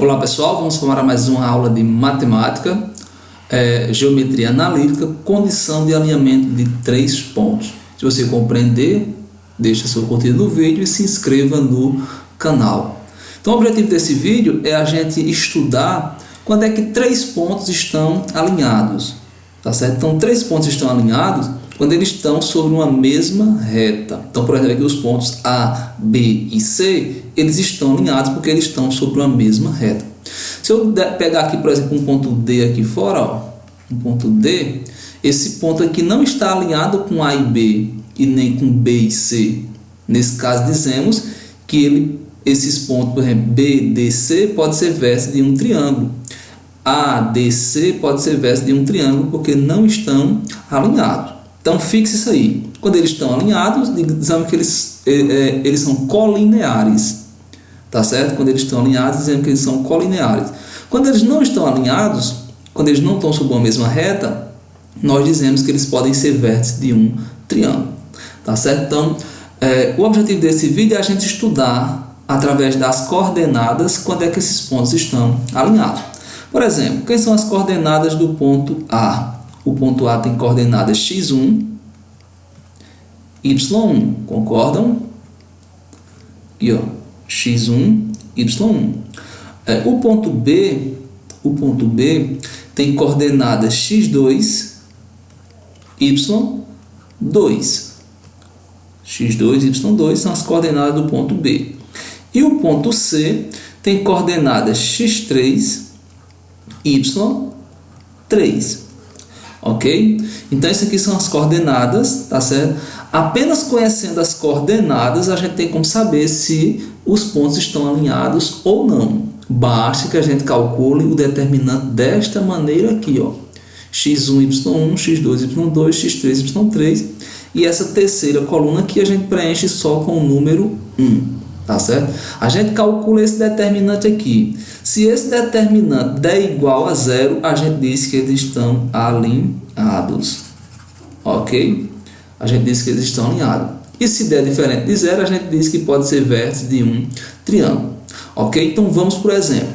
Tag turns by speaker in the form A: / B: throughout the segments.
A: Olá pessoal, vamos formar mais uma aula de matemática, geometria analítica, condição de alinhamento de 3 pontos. Se você compreender, deixa seu curtir no vídeo e se inscreva no canal. Então o objetivo desse vídeo é a gente estudar quando é que 3 pontos estão alinhados, tá certo? Então 3 pontos estão alinhados quando eles estão sobre uma mesma reta. Então, por exemplo, aqui os pontos A, B e C, eles estão alinhados porque eles estão sobre uma mesma reta. Se eu pegar aqui, por exemplo, um ponto D aqui fora, ó, um ponto D, esse ponto aqui não está alinhado com A e B e nem com B e C. Nesse caso, dizemos que esses pontos, por exemplo, B, D, C, pode ser vértice de um triângulo. A, D, C pode ser vértice de um triângulo porque não estão alinhados. Então, fixe isso aí. Quando eles estão alinhados, dizemos que eles são colineares. Tá certo? Quando eles estão alinhados, dizemos que eles são colineares. Quando eles não estão alinhados, quando eles não estão sob uma mesma reta, nós dizemos que eles podem ser vértices de um triângulo. Tá certo? Então, o objetivo desse vídeo é a gente estudar, através das coordenadas, quando é que esses pontos estão alinhados. Por exemplo, quais são as coordenadas do ponto A? O ponto A tem coordenadas x1, y1, concordam? Aqui, ó, x1, y1. O ponto B tem coordenadas x2, y2. x2 e y2 são as coordenadas do ponto B. E o ponto C tem coordenadas x3, y3. Ok? Então, isso aqui são as coordenadas, tá certo? Apenas conhecendo as coordenadas, a gente tem como saber se os pontos estão alinhados ou não. Basta que a gente calcule o determinante desta maneira aqui, ó. x1, y1, x2, y2, x3, y3. E essa terceira coluna aqui a gente preenche só com o número 1. Tá certo? A gente calcula esse determinante aqui. Se esse determinante der igual a 0, a gente diz que eles estão alinhados. Ok? A gente diz que eles estão alinhados. E se der diferente de 0, a gente diz que pode ser vértice de um triângulo. Ok? Então vamos por exemplo.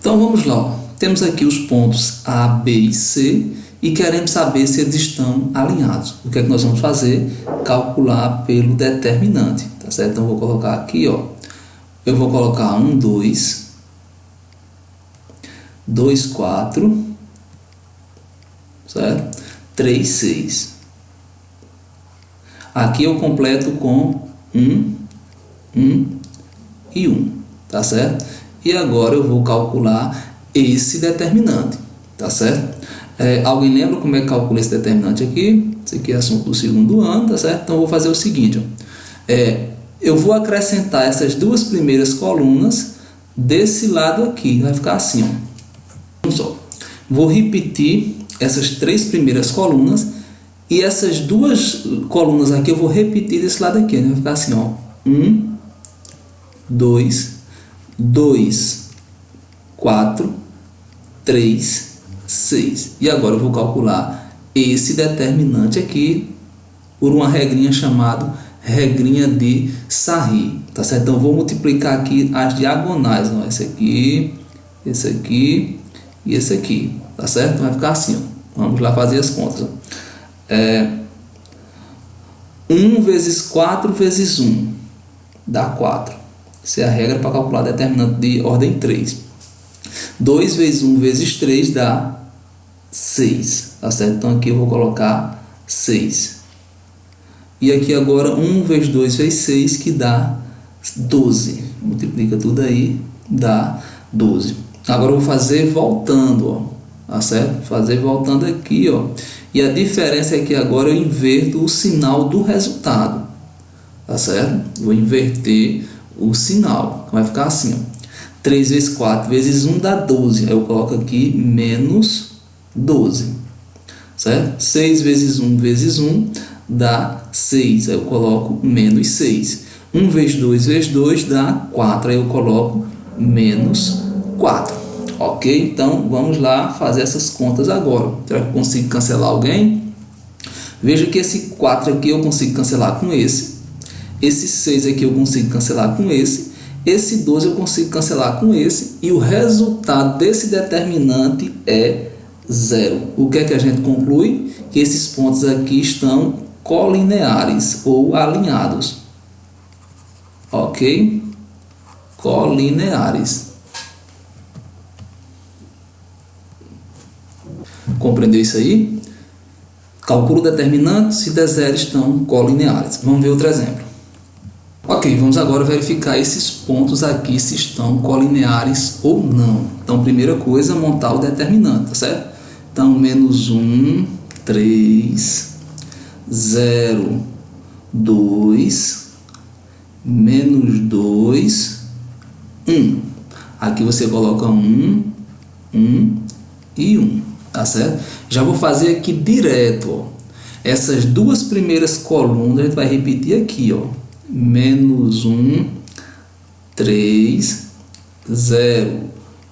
A: Então vamos lá. Ó. Temos aqui os pontos A, B e C. E queremos saber se eles estão alinhados. O que é que nós vamos fazer? Calcular pelo determinante. Tá certo? Então, eu vou colocar aqui, ó. Eu vou colocar 1, 2, 2, 4, certo? 3, 6. Aqui eu completo com 1, 1 e 1. Tá certo? E agora eu vou calcular esse determinante. Tá certo? Alguém lembra como é que calcula esse determinante aqui? Isso aqui é assunto do segundo ano, tá certo? Então, eu vou fazer o seguinte, ó. Eu vou acrescentar essas duas primeiras colunas desse lado aqui. Vai ficar assim, ó. Vamos só. Vou repetir essas 3 primeiras colunas e essas duas colunas aqui eu vou repetir desse lado aqui. Vai ficar assim, ó. 1, 2, 2, 4, 3, 6. E agora eu vou calcular esse determinante aqui por uma regrinha chamada regrinha de Sarri. Tá certo? Então eu vou multiplicar aqui as diagonais. Ó. Esse aqui e esse aqui. Tá certo? Vai ficar assim. Ó. Vamos lá fazer as contas. Ó. 1 vezes 4 vezes 1 dá 4. Essa é a regra para calcular determinante de ordem 3. 2 vezes 1 vezes 3 dá 6, tá certo? Então aqui eu vou colocar 6. E aqui agora 1 vezes 2 vezes 6 que dá 12. Multiplica tudo aí, dá 12. Agora eu vou fazer voltando, ó, tá certo? Fazer voltando aqui, ó. E a diferença é que agora eu inverto o sinal do resultado, tá certo? Vou inverter o sinal. Vai ficar assim, ó. 3 vezes 4 vezes 1 dá 12. Aí eu coloco aqui menos 12. Certo? 6 vezes 1 vezes 1 dá 6. Aí eu coloco menos 6. 1 vezes 2 vezes 2 dá 4. Aí eu coloco menos 4. Ok? Então vamos lá fazer essas contas agora. Será que eu consigo cancelar alguém? Veja que esse 4 aqui eu consigo cancelar com esse. Esse 6 aqui eu consigo cancelar com esse. esse 2 eu consigo cancelar com esse e o resultado desse determinante é 0. O que é que a gente conclui? Que esses pontos aqui estão colineares ou alinhados. Ok? Colineares. Compreendeu isso aí? Calcula o determinante, se der 0 estão colineares. Vamos ver outro exemplo. Ok, vamos agora verificar esses pontos aqui se estão colineares ou não. Então, primeira coisa, montar o determinante, tá certo? Então, menos 1, 3, 0, 2, menos 2, 1. Aqui você coloca 1, 1 e 1, tá certo? Já vou fazer aqui direto, ó. Essas duas primeiras colunas a gente vai repetir aqui, ó. Menos 1, 3, 0,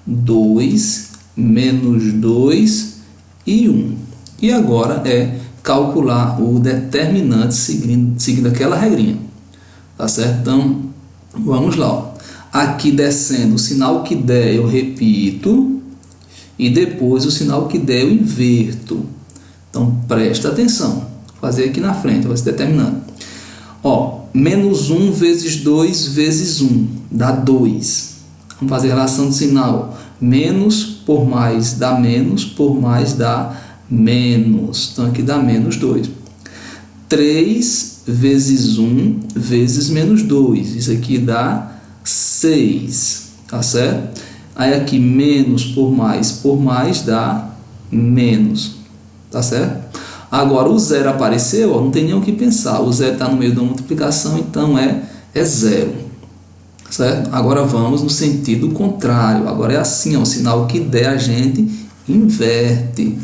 A: 2, menos 2 e 1. E agora é calcular o determinante seguindo aquela regrinha. Tá certo? Então, vamos lá. Ó. Aqui descendo, o sinal que der eu repito. E depois o sinal que der eu inverto. Então, presta atenção. Vou fazer aqui na frente, vai ser determinante. Ó, menos 1 vezes 2 vezes 1 dá 2. Vamos fazer a relação de sinal. Menos por mais dá menos, por mais dá menos. Então, aqui dá menos 2. 3 vezes 1 vezes menos 2. Isso aqui dá 6. Tá certo? Aí aqui menos por mais dá menos. Tá certo? Agora o zero apareceu, ó, não tem nem o que pensar. O zero está no meio da multiplicação, então é 0. Certo? Agora vamos no sentido contrário. Agora é assim, ó, o sinal que der a gente inverte.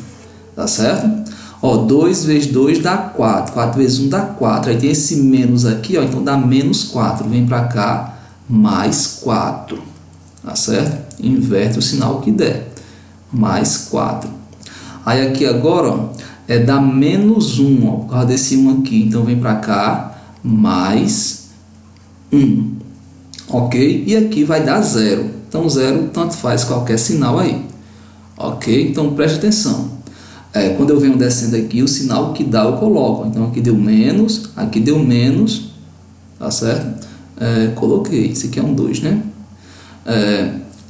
A: Tá certo? Ó, 2 vezes 2 dá 4. 4 vezes 1 dá 4. Aí tem esse menos aqui, ó, então dá menos 4. Vem para cá, mais 4. Tá certo? Inverte o sinal que der. Mais 4. Aí aqui agora, ó, dá menos 1, ó, por causa desse 1 aqui. Então vem para cá, mais 1. Ok? E aqui vai dar 0. Então 0 tanto faz qualquer sinal aí. Ok? Então preste atenção. Quando eu venho descendo aqui, o sinal que dá eu coloco. Então aqui deu menos, tá certo? Coloquei. Isso aqui é um 2, né?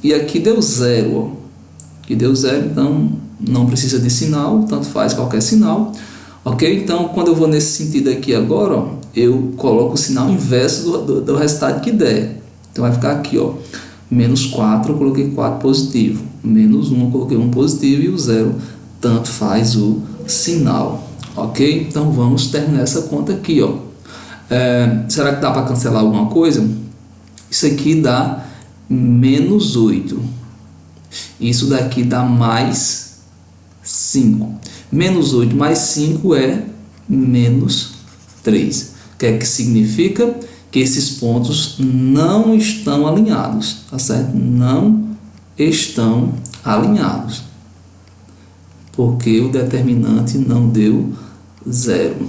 A: E aqui deu 0, ó. Aqui deu 0, então não precisa de sinal, tanto faz qualquer sinal. Ok? Então, quando eu vou nesse sentido aqui agora, ó, eu coloco o sinal inverso do resultado que der. Então, vai ficar aqui, ó, menos 4, eu coloquei 4 positivo. Menos 1, eu coloquei 1 positivo. E o 0, tanto faz o sinal. Ok? Então, vamos terminar essa conta aqui, ó. Será que dá para cancelar alguma coisa? Isso aqui dá menos 8. Isso daqui dá mais 5. Menos 8 mais 5 é menos 3. O que é que significa? Que esses pontos não estão alinhados. Tá certo? Não estão alinhados. Porque o determinante não deu 0.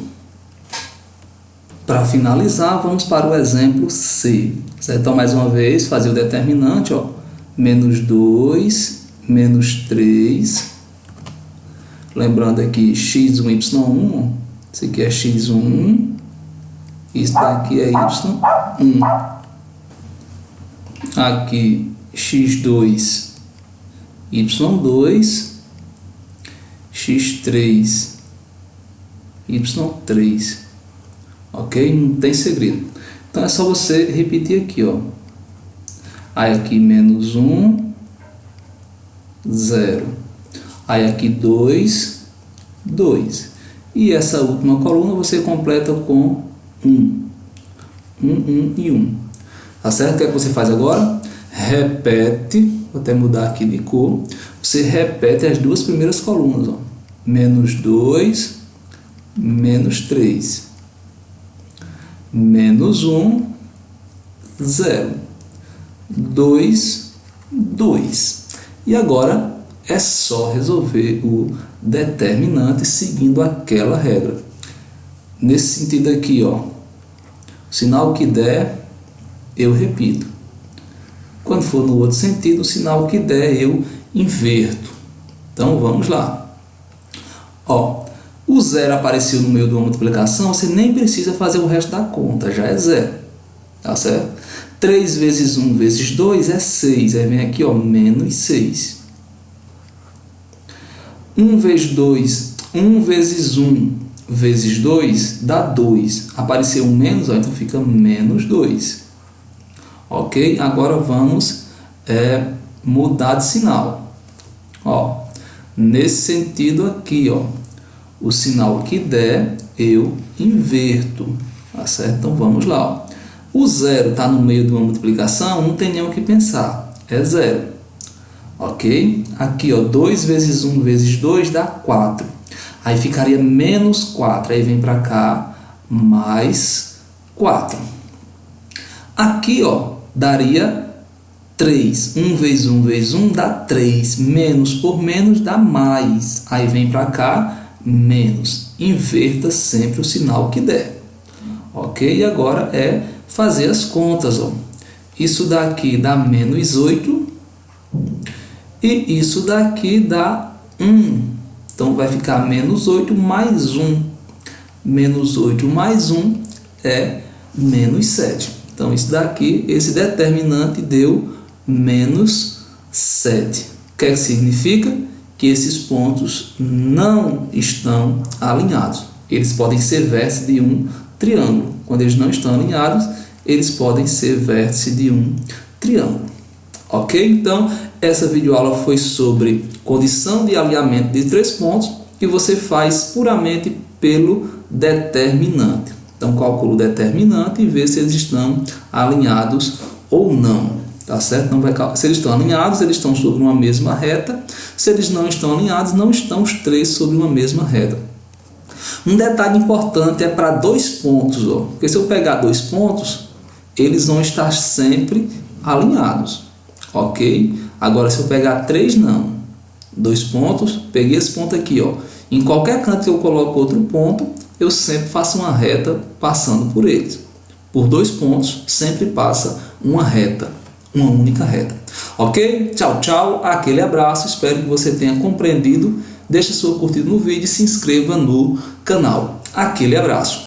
A: Para finalizar, vamos para o exemplo C. Certo? Então, mais uma vez, fazer o determinante, ó. Menos 2, menos 3. Lembrando aqui, x1, y1. Ó. Isso aqui é x1. Isso daqui é y1. Aqui, x2, y2. x3, y3. Ok? Não tem segredo. Então é só você repetir aqui, ó. Aí aqui menos 1, 0. Aí aqui 2, 2. E essa última coluna você completa com 1. 1 e 1. Tá certo? O que é que você faz agora? Repete. Vou até mudar aqui de cor. Você repete as duas primeiras colunas, ó. Menos 2, menos 3. Menos 1, 0. 2, 2. E agora é só resolver o determinante seguindo aquela regra. Nesse sentido aqui, ó, o sinal que der, eu repito. Quando for no outro sentido, o sinal que der eu inverto. Então vamos lá. Ó, o zero apareceu no meio de uma multiplicação, você nem precisa fazer o resto da conta, já é zero. Tá certo? 3 vezes 1 vezes 2 é 6. Aí vem aqui, ó, menos 6. 1 vezes 2, 1 vezes 1 vezes 2 dá 2. Apareceu um menos, ó, então fica menos 2. Ok? Agora vamos mudar de sinal. Ó, nesse sentido aqui, ó, o sinal que der, eu inverto. Tá certo? Então vamos lá. Ó. O zero está no meio de uma multiplicação, não tem nem o que pensar. É zero. Ok? Aqui, ó, 2 vezes 1 vezes 2 dá 4. Aí ficaria menos 4. Aí vem para cá, mais 4. Aqui, ó, daria 3. 1 vezes 1 vezes 1 dá 3. Menos por menos dá mais. Aí vem para cá, menos. Inverta sempre o sinal que der. Ok? E agora é fazer as contas. Ó. Isso daqui dá menos 8. E isso daqui dá 1. Então vai ficar menos 8 mais 1. Menos 8 mais 1 é menos 7. Então isso daqui, esse determinante deu menos 7. O que significa? Que esses pontos não estão alinhados. Eles podem ser vértice de um triângulo. Quando eles não estão alinhados, eles podem ser vértice de um triângulo. Ok? Então, essa videoaula foi sobre condição de alinhamento de 3 pontos que você faz puramente pelo determinante. Então, calcula o determinante e vê se eles estão alinhados ou não. Tá certo? Então, se eles estão alinhados, eles estão sobre uma mesma reta. Se eles não estão alinhados, não estão os 3 sobre uma mesma reta. Um detalhe importante é para 2 pontos. Ó. Porque se eu pegar 2 pontos, eles vão estar sempre alinhados. Ok? Agora, se eu pegar 3, não. 2 pontos, peguei esse ponto aqui. Ó. Em qualquer canto que eu coloco outro ponto, eu sempre faço uma reta passando por eles. Por 2 pontos, sempre passa uma reta. Uma única reta. Ok? Tchau, tchau. Aquele abraço. Espero que você tenha compreendido. Deixe sua curtida no vídeo e se inscreva no canal. Aquele abraço.